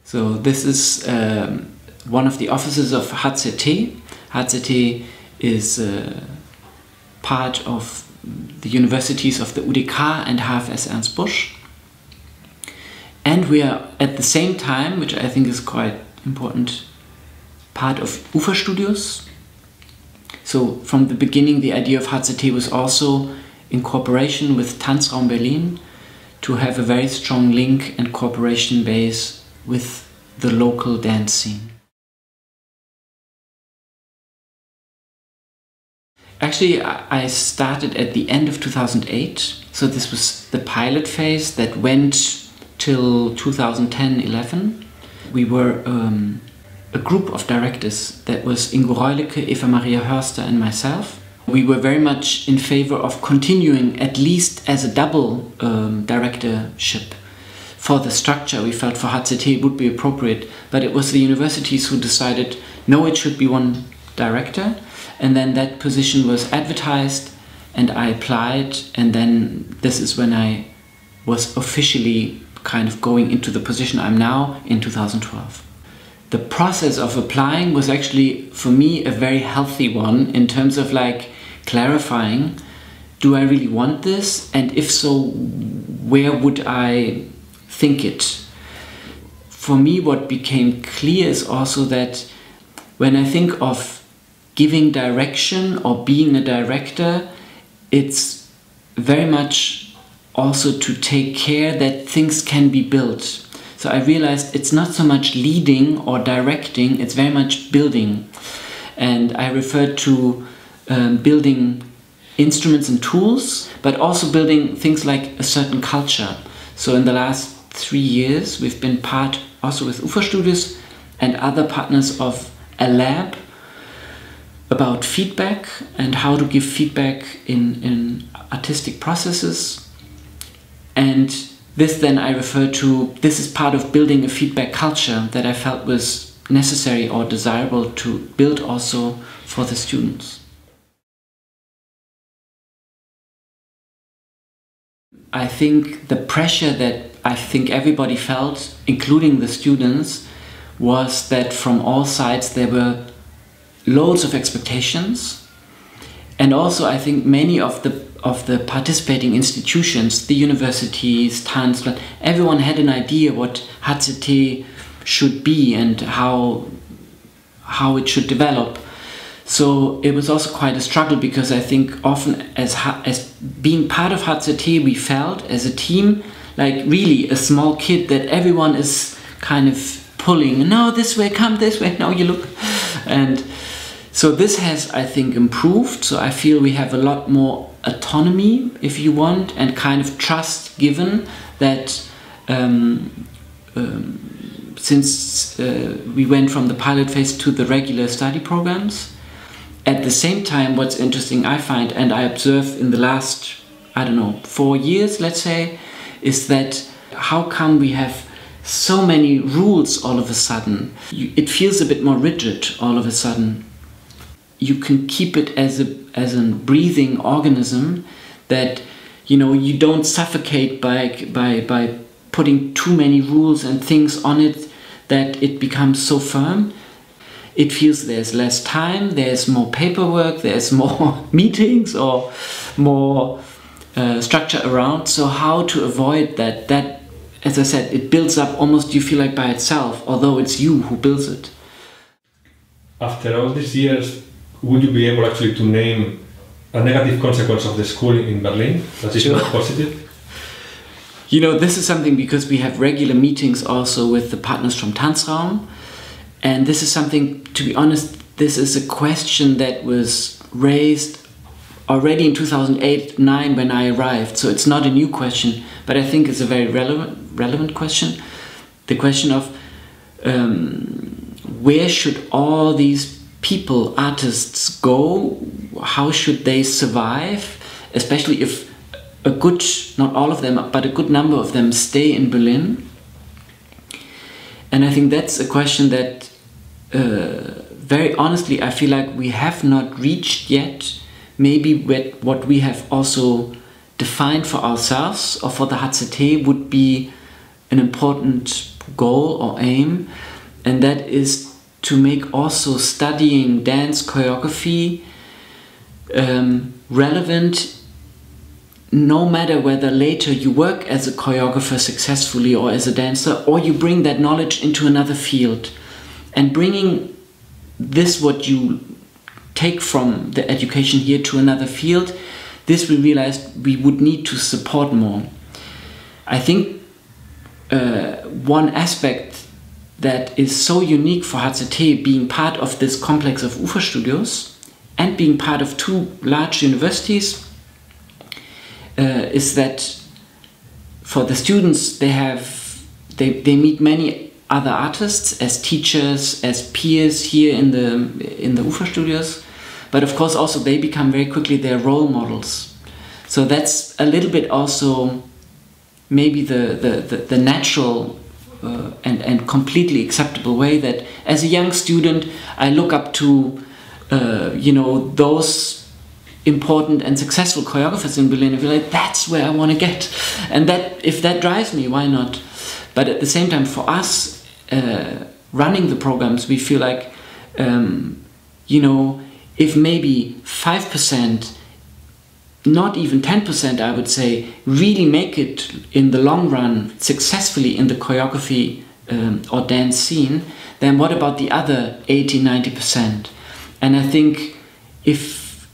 So this is one of the offices of HZT. HZT is part of the universities of the UDK and HFS Ernst Busch. And we are at the same time, which I think is quite important, part of UFA Studios. So from the beginning, the idea of HZT was also in cooperation with Tanzraum Berlin to have a very strong link and cooperation base with the local dance scene. Actually, I started at the end of 2008, so this was the pilot phase that went till 2010-11. We were a group of directors that was Ingo Reulicke, Eva Maria Hörster and myself. We were very much in favor of continuing at least as a double directorship. For the structure we felt for HZT would be appropriate, but it was the universities who decided no, it should be one director, and then that position was advertised and I applied, and then this is when I was officially kind of going into the position I'm now in 2012. The process of applying was actually for me a very healthy one in terms of like clarifying, do I really want this, and if so, where would I think it? For me, what became clear is also that when I think of giving direction or being a director, it's very much also to take care that things can be built. So I realized it's not so much leading or directing, it's very much building. And I referred to building instruments and tools, but also building things like a certain culture. So in the last 3 years, we've been part also with UFA Studios and other partners of a lab about feedback and how to give feedback in artistic processes. And this then I refer to, this is part of building a feedback culture that I felt was necessary or desirable to build also for the students. I think the pressure that I think everybody felt, including the students, was that from all sides there were loads of expectations, and also I think many of the participating institutions, the universities, Tanzland, everyone had an idea what HZT should be and how it should develop. So it was also quite a struggle, because I think often as being part of HZT, we felt as a team like really a small kid that everyone is kind of pulling, no, this way, come this way, now you look. And so this has, I think, improved. So I feel we have a lot more autonomy, if you want, and kind of trust given that since we went from the pilot phase to the regular study programs. At the same time, what's interesting I find, and I observe in the last, I don't know, 4 years, let's say, is that how come we have so many rules all of a sudden? It feels a bit more rigid all of a sudden. You can keep it as a breathing organism that, you know, you don't suffocate by putting too many rules and things on it that it becomes so firm. It feels there's less time, there's more paperwork, there's more meetings or more structure around. So how to avoid that? That, as I said, it builds up almost, you feel like by itself, although it's you who builds it. After all these years, would you be able actually to name a negative consequence of the school in Berlin that is not positive? You know, this is something, because we have regular meetings also with the partners from Tanzraum. And this is something, to be honest, this is a question that was raised already in 2008-09 when I arrived. So it's not a new question, but I think it's a very relevant question. The question of where should all these people, artists, go? How should they survive? Especially if a good, not all of them, but a good number of them stay in Berlin. And I think that's a question that very honestly I feel like we have not reached yet. Maybe what we have also defined for ourselves or for the HZT would be an important goal or aim, and that is to make also studying dance choreography relevant, no matter whether later you work as a choreographer successfully or as a dancer, or you bring that knowledge into another field. And bringing this, what you take from the education here, to another field, this we realized we would need to support more. I think one aspect that is so unique for HZT, being part of this complex of UFA studios and being part of two large universities, is that for the students they meet many other artists as teachers, as peers here in the UFA studios, but of course also they become very quickly their role models. So that's a little bit also maybe the natural and completely acceptable way that as a young student I look up to those important and successful choreographers in Berlin. I feel like that's where I want to get, and that if that drives me, why not? But at the same time, for us running the programs, we feel like if maybe 5%, not even 10%, I would say, really make it in the long run successfully in the choreography or dance scene, then what about the other 80-90%? And I think if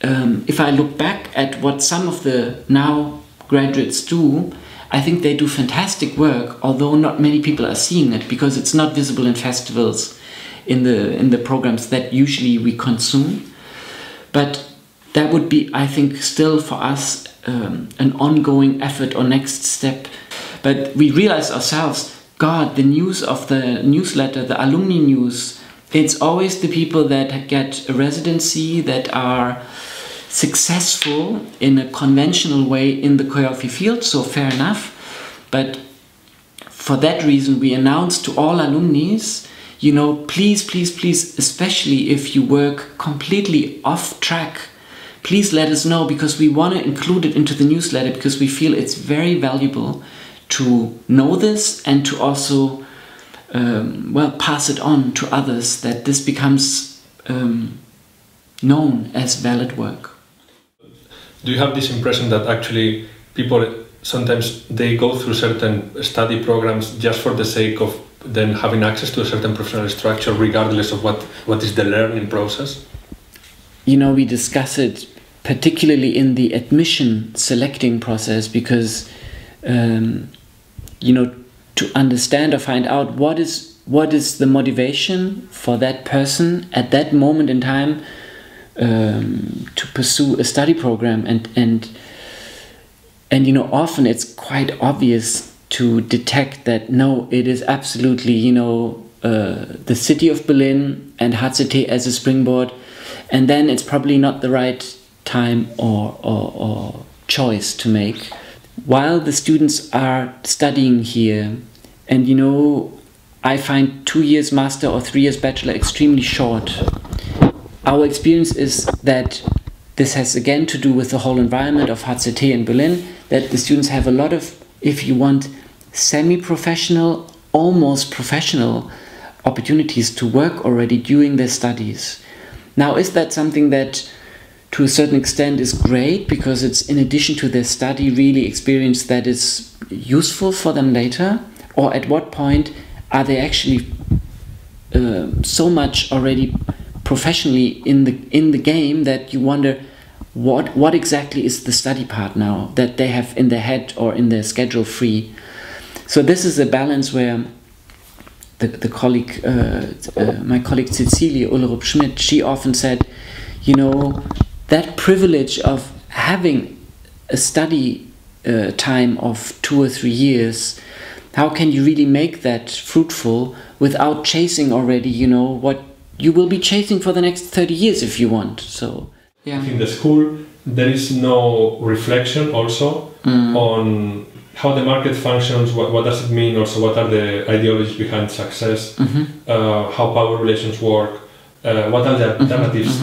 I look back at what some of the now graduates do, I think they do fantastic work, although not many people are seeing it because it's not visible in festivals, in the programs that usually we consume. But that would be, I think, still for us an ongoing effort or next step. But we realize ourselves, God, the news of the newsletter, the alumni news, it's always the people that get a residency, that are successful in a conventional way in the choreography field, so fair enough. But for that reason, we announced to all alumni, please, please, please, especially if you work completely off track, please let us know, because we want to include it into the newsletter, because we feel it's very valuable to know this and to also pass it on to others, that this becomes known as valid work. Do you have this impression that actually people sometimes they go through certain study programs just for the sake of then having access to a certain professional structure, regardless of what is the learning process? We discuss it particularly in the admission selecting process, because to understand or find out what is the motivation for that person at that moment in time to pursue a study program, and often it's quite obvious to detect that no, it is absolutely the city of Berlin and HZT as a springboard, and then it's probably not the right time or choice to make. While the students are studying here, and I find 2 years master or 3 years bachelor extremely short. Our experience is that this has again to do with the whole environment of HZT in Berlin, that the students have a lot of, if you want, semi-professional, almost professional opportunities to work already during their studies. Now, is that something that to a certain extent is great, because it's in addition to their study really experience that is useful for them later? Or at what point are they actually so much already professionally in the game that you wonder what exactly is the study part now that they have in their head or in their schedule free? So this is a balance where the colleague, my colleague Cecilie Ullerup Schmidt, she often said, that privilege of having a study time of 2 or 3 years, how can you really make that fruitful without chasing already, what you will be chasing for the next 30 years if you want? So, yeah. In the school, there is no reflection also on how the market functions, what does it mean, also what are the ideologies behind success, how power relations work, what are the alternatives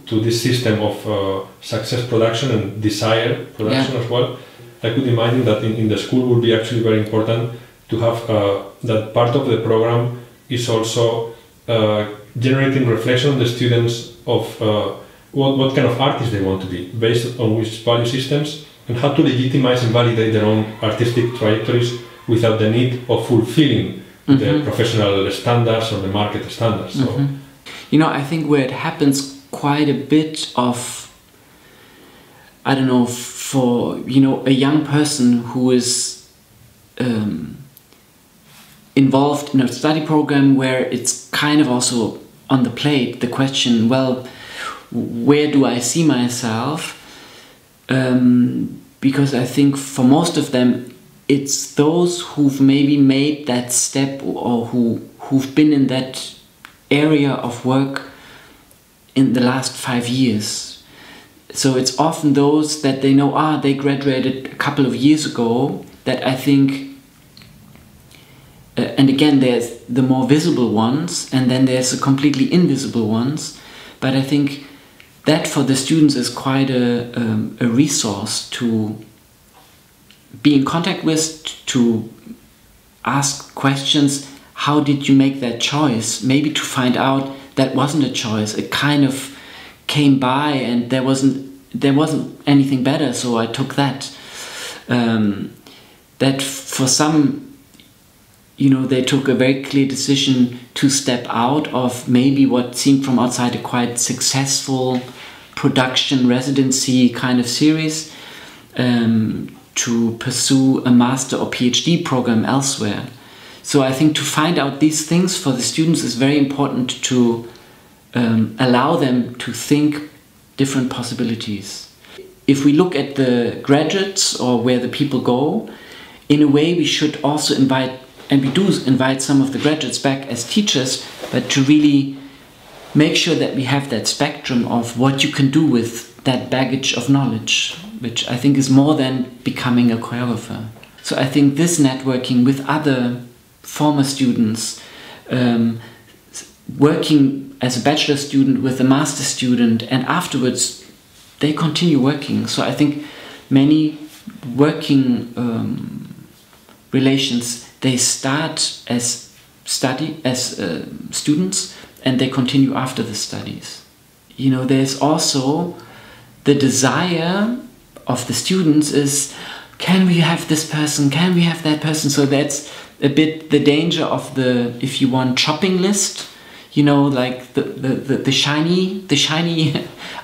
to this system of success production and desire production as well. I could imagine that in the school would be actually very important to have that part of the program is also generating reflection on the students of what kind of artists they want to be, based on which value systems, and how to legitimize and validate their own artistic trajectories without the need of fulfilling the professional standards or the market standards. So, you know, I think where it happens quite a bit of, I don't know, for, you know, a young person who is involved in a study program where it's kind of also on the plate, the question, well, where do I see myself? Because I think for most of them, it's those who've maybe made that step or who've been in that area of work in the last 5 years. So it's often those that they know, they graduated a couple of years ago, that I think, and again, there's the more visible ones, and then there's the completely invisible ones. But I think that for the students is quite a resource to be in contact with, to ask questions. How did you make that choice? Maybe to find out that wasn't a choice. It kind of came by and there wasn't anything better, so I took that. That for some, you know, they took a very clear decision to step out of maybe what seemed from outside a quite successful production residency kind of series, to pursue a master or PhD program elsewhere. So I think to find out these things for the students is very important, to allow them to think different possibilities. If we look at the graduates or where the people go, in a way we should also invite, and we do invite some of the graduates back as teachers, but to really make sure that we have that spectrum of what you can do with that baggage of knowledge, which I think is more than becoming a choreographer. So I think this networking with other former students, working as a bachelor student with a master student, and afterwards they continue working. So I think many working relations, they start as students and they continue after the studies. You know, there's also the desire of the students is, can we have this person, can we have that person? So that's a bit the danger of the, if you want, shopping list, you know, like the shiny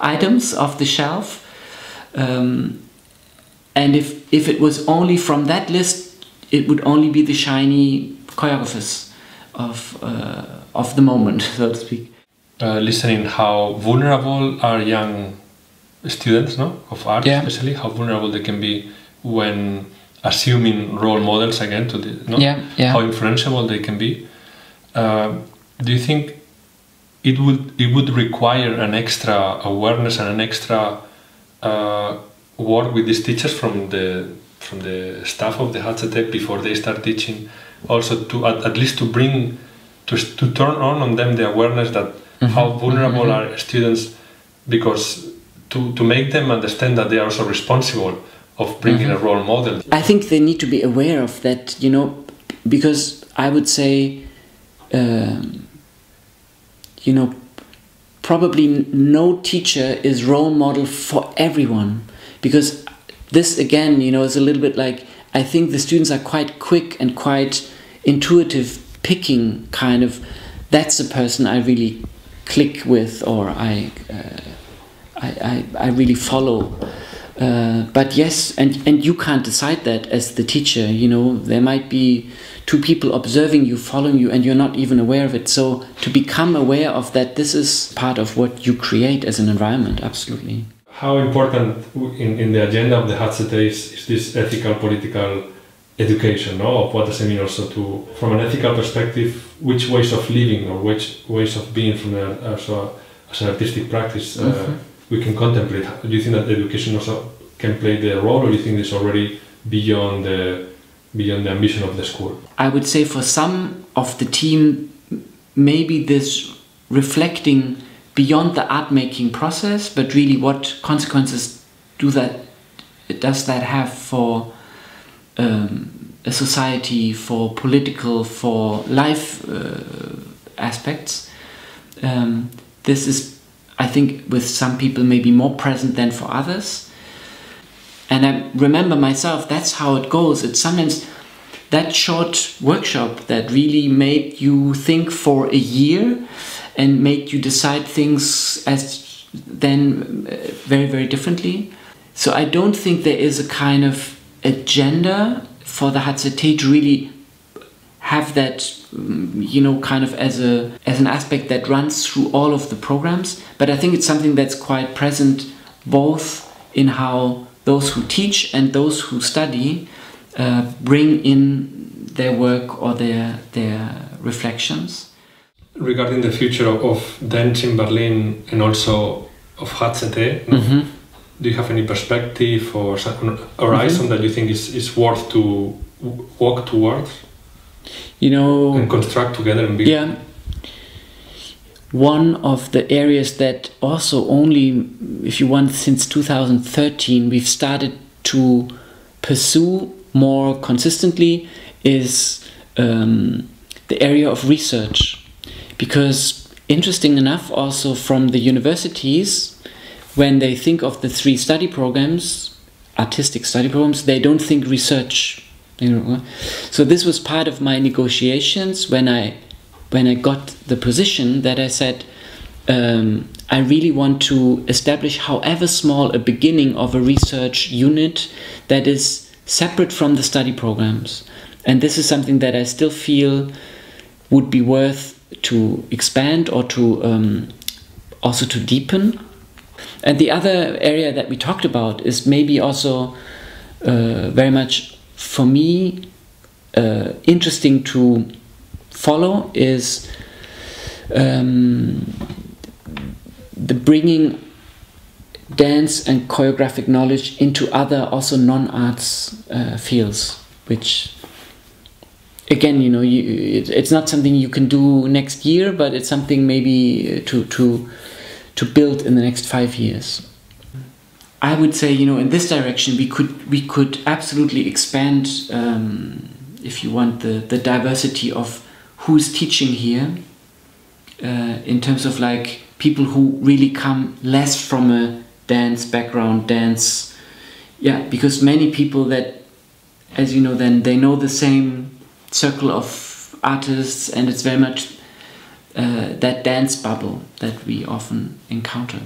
items off the shelf. And if it was only from that list, it would only be the shiny choreographers of the moment, so to speak. Listening how vulnerable are young students, no, of art, especially how vulnerable they can be when assuming role models again to the, no? How influential they can be. Do you think it would require an extra awareness and an extra work with these teachers from the staff of the HZT before they start teaching, also to at least to turn on them the awareness that how vulnerable are students, because to make them understand that they are also responsible of bringing a role model. I think they need to be aware of that, you know, because I would say, you know, probably no teacher is role model for everyone, because this again, you know, is a little bit like, I think the students are quite quick and quite intuitive, picking kind of, that's the person I really click with, or I really follow. But yes, and you can't decide that as the teacher, you know, there might be two people observing you, following you, and you're not even aware of it. So to become aware of that, this is part of what you create as an environment, absolutely. How important in the agenda of the HZT is this ethical, political education, no? Of what does it mean also to, from an ethical perspective, which ways of living or which ways of being from as an artistic practice we can contemplate? Do you think that education also can play the role, or do you think it's already beyond the ambition of the school? I would say for some of the team, maybe this reflecting beyond the art making process, but really what consequences does that have for a society, for political, for life aspects. This is, I think, with some people maybe more present than for others. And I remember myself, that's how it goes. It's sometimes that short workshop that really made you think for a year and made you decide things as then very, very differently. So I don't think there is a kind of agenda for the HZT to really have that, you know, kind of as an aspect that runs through all of the programs. But I think it's something that's quite present both in how those who teach and those who study bring in their work or their reflections. Regarding the future of dance in Berlin and also of HZT, mm-hmm. Do you have any perspective or some horizon mm-hmm. that you think is worth to walk towards? You know, and construct together and build? Yeah. One of the areas that also only, if you want, since 2013 we've started to pursue more consistently is the area of research. Because interesting enough, also from the universities, when they think of the 3 study programs, artistic study programs, they don't think research. You know? So this was part of my negotiations when I got the position, that I said I really want to establish, however small, a beginning of a research unit that is separate from the study programs. And this is something that I still feel would be worth to expand or to also to deepen. And the other area that we talked about is maybe also very much for me interesting to follow is the bringing dance and choreographic knowledge into other also non-arts fields, which again, you know, it's not something you can do next year, but it's something maybe to build in the next 5 years. I would say, you know, in this direction we could absolutely expand, if you want, the diversity of who's teaching here, in terms of like people who really come less from a dance background, because many people that, as you know, then they know the same circle of artists, and it's very much that dance bubble that we often encounter.